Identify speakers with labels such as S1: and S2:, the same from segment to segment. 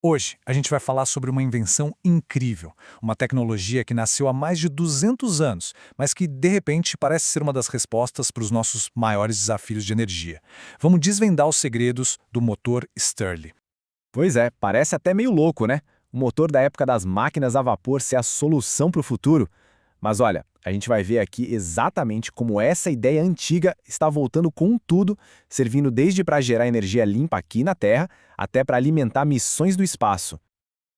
S1: Hoje, a gente vai falar sobre uma invenção incrível, uma tecnologia que nasceu há mais de 200 anos, mas que, de repente, parece ser uma das respostas para os nossos maiores desafios de energia. Vamos desvendar os segredos do motor Stirling.
S2: Pois é, parece até meio louco, né? O motor da época das máquinas a vapor ser a solução para o futuro. Mas olha, a gente vai ver aqui exatamente como essa ideia antiga está voltando com tudo, servindo desde para gerar energia limpa aqui na Terra, até para alimentar missões do espaço.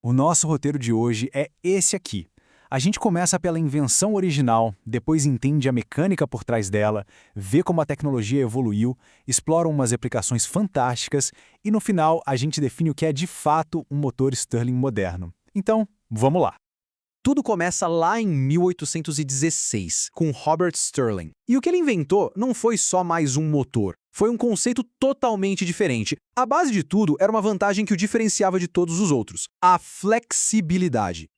S3: O nosso roteiro de hoje é esse aqui. A gente começa pela invenção original, depois entende a mecânica por trás dela, vê como a tecnologia evoluiu, explora umas aplicações fantásticas e no final a gente define o que é de fato um motor Stirling moderno. Então, vamos lá.
S4: Tudo começa lá em 1816, com Robert Stirling. E o que ele inventou não foi só mais um motor. Foi um conceito totalmente diferente. A base de tudo era uma vantagem que o diferenciava de todos os outros: a flexibilidade.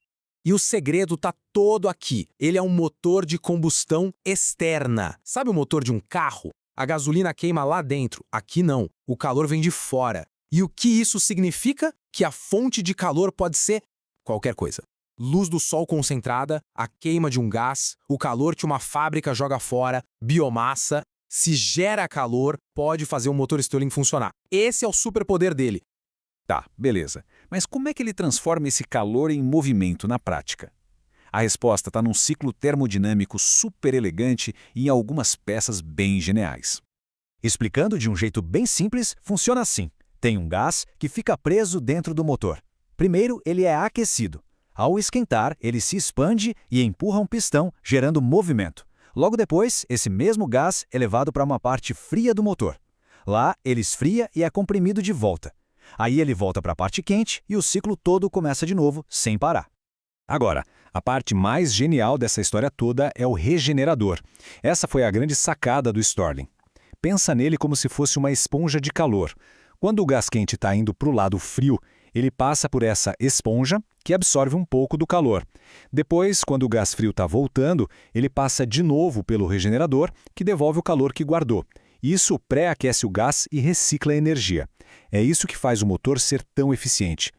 S4: E o segredo tá todo aqui. Ele é um motor de combustão externa. Sabe o motor de um carro? A gasolina queima lá dentro. Aqui não. O calor vem de fora. E o que isso significa? Que a fonte de calor pode ser qualquer coisa. Luz do sol concentrada, a queima de um gás, o calor que uma fábrica joga fora, biomassa. Se gera calor, pode fazer o motor Stirling funcionar. Esse é o superpoder dele.
S3: Tá, beleza. Mas como é que ele transforma esse calor em movimento na prática? A resposta está num ciclo termodinâmico super elegante e em algumas peças bem geniais.
S5: Explicando de um jeito bem simples, funciona assim. Tem um gás que fica preso dentro do motor. Primeiro, ele é aquecido. Ao esquentar, ele se expande e empurra um pistão, gerando movimento. Logo depois, esse mesmo gás é levado para uma parte fria do motor. Lá, ele esfria e é comprimido de volta. Aí ele volta para a parte quente e o ciclo todo começa de novo, sem parar.
S3: Agora, a parte mais genial dessa história toda é o regenerador. Essa foi a grande sacada do Stirling. Pensa nele como se fosse uma esponja de calor. Quando o gás quente está indo para o lado frio, ele passa por essa esponja, que absorve um pouco do calor. Depois, quando o gás frio está voltando, ele passa de novo pelo regenerador, que devolve o calor que guardou. Isso pré-aquece o gás e recicla a energia. É isso que faz o motor ser tão eficiente.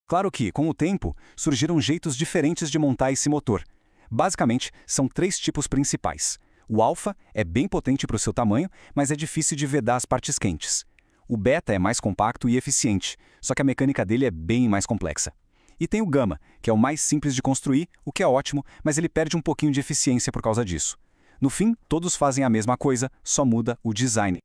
S3: Claro que, com o tempo, surgiram jeitos diferentes de montar esse motor. Basicamente, são 3 tipos principais. O alfa é bem potente para o seu tamanho, mas é difícil de vedar as partes quentes. O beta é mais compacto e eficiente, só que a mecânica dele é bem mais complexa. E tem o gama, que é o mais simples de construir, o que é ótimo, mas ele perde um pouquinho de eficiência por causa disso. No fim, todos fazem a mesma coisa, só muda o design.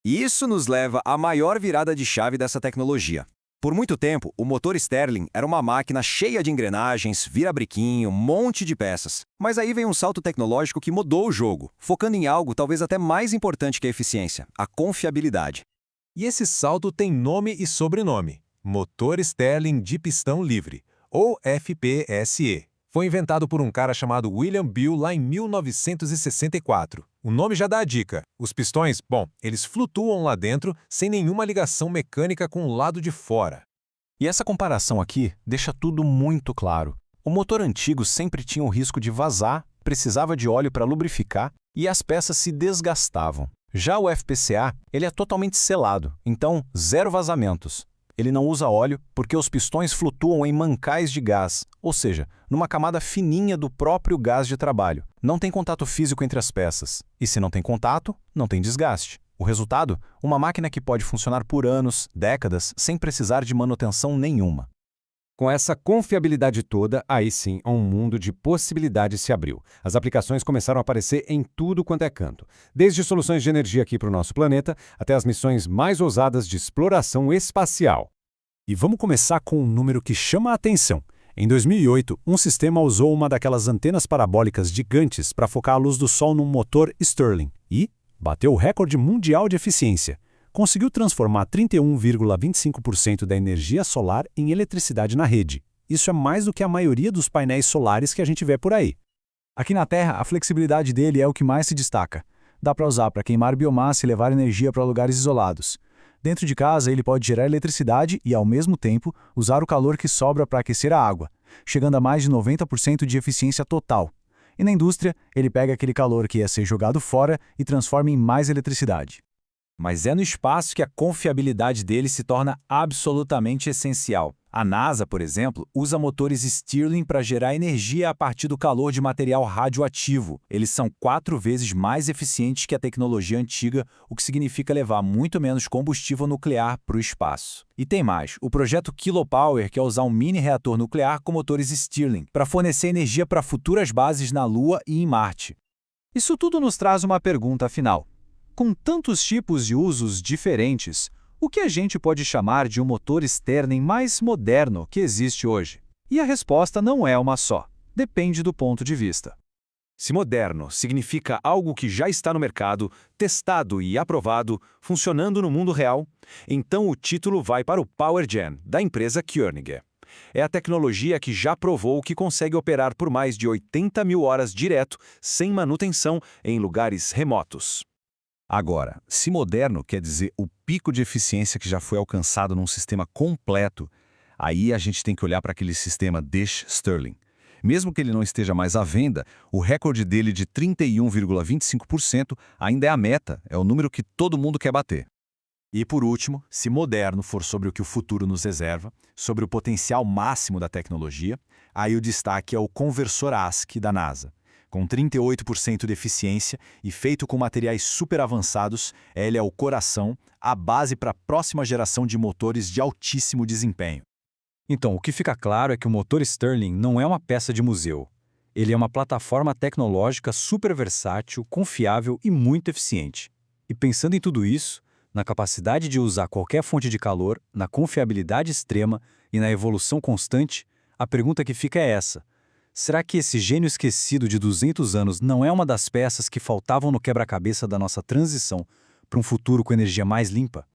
S6: E isso nos leva à maior virada de chave dessa tecnologia. Por muito tempo, o motor Stirling era uma máquina cheia de engrenagens, vira-briquinho, um monte de peças. Mas aí vem um salto tecnológico que mudou o jogo, focando em algo talvez até mais importante que a eficiência: a confiabilidade.
S7: E esse salto tem nome e sobrenome: Motor Stirling de Pistão Livre, ou FPSE. Foi inventado por um cara chamado William Beale lá em 1964. O nome já dá a dica. Os pistões, eles flutuam lá dentro sem nenhuma ligação mecânica com o lado de fora.
S5: E essa comparação aqui deixa tudo muito claro. O motor antigo sempre tinha o risco de vazar, precisava de óleo para lubrificar e as peças se desgastavam. Já o FPCA, ele é totalmente selado, então zero vazamentos. Ele não usa óleo porque os pistões flutuam em mancais de gás, ou seja, numa camada fininha do próprio gás de trabalho. Não tem contato físico entre as peças. E se não tem contato, não tem desgaste. O resultado? Uma máquina que pode funcionar por anos, décadas, sem precisar de manutenção nenhuma.
S8: Com essa confiabilidade toda, aí sim, um mundo de possibilidades se abriu. As aplicações começaram a aparecer em tudo quanto é canto. Desde soluções de energia aqui para o nosso planeta, até as missões mais ousadas de exploração espacial.
S3: E vamos começar com um número que chama a atenção. Em 2008, um sistema usou uma daquelas antenas parabólicas gigantes para focar a luz do sol num motor Stirling e bateu o recorde mundial de eficiência. Conseguiu transformar 31,25% da energia solar em eletricidade na rede. Isso é mais do que a maioria dos painéis solares que a gente vê por aí.
S1: Aqui na Terra, a flexibilidade dele é o que mais se destaca. Dá para usar para queimar biomassa e levar energia para lugares isolados. Dentro de casa, ele pode gerar eletricidade e, ao mesmo tempo, usar o calor que sobra para aquecer a água, chegando a mais de 90% de eficiência total. E na indústria, ele pega aquele calor que ia ser jogado fora e transforma em mais eletricidade.
S2: Mas é no espaço que a confiabilidade dele se torna absolutamente essencial.
S1: A NASA, por exemplo, usa motores Stirling para gerar energia a partir do calor de material radioativo. Eles são 4 vezes mais eficientes que a tecnologia antiga, o que significa levar muito menos combustível nuclear para o espaço. E tem mais, o projeto Kilopower quer usar um mini-reator nuclear com motores Stirling para fornecer energia para futuras bases na Lua e em Marte. Isso tudo nos traz uma pergunta final. Com tantos tipos e usos diferentes, o que a gente pode chamar de um motor Stirling mais moderno que existe hoje? E a resposta não é uma só. Depende do ponto de vista.
S3: Se moderno significa algo que já está no mercado, testado e aprovado, funcionando no mundo real, então o título vai para o PowerGen, da empresa Koenig. É a tecnologia que já provou que consegue operar por mais de 80 mil horas direto, sem manutenção, em lugares remotos.
S5: Agora, se moderno quer dizer o pico de eficiência que já foi alcançado num sistema completo, aí a gente tem que olhar para aquele sistema Dish Stirling. Mesmo que ele não esteja mais à venda, o recorde dele de 31,25% ainda é a meta, é o número que todo mundo quer bater.
S1: E por último, se moderno for sobre o que o futuro nos reserva, sobre o potencial máximo da tecnologia, aí o destaque é o conversor ASIC da NASA. Com 38% de eficiência e feito com materiais super avançados, ele é o coração, a base para a próxima geração de motores de altíssimo desempenho. Então, o que fica claro é que o motor Stirling não é uma peça de museu. Ele é uma plataforma tecnológica super versátil, confiável e muito eficiente. E pensando em tudo isso, na capacidade de usar qualquer fonte de calor, na confiabilidade extrema e na evolução constante, a pergunta que fica é essa: será que esse gênio esquecido de 200 anos não é uma das peças que faltavam no quebra-cabeça da nossa transição para um futuro com energia mais limpa?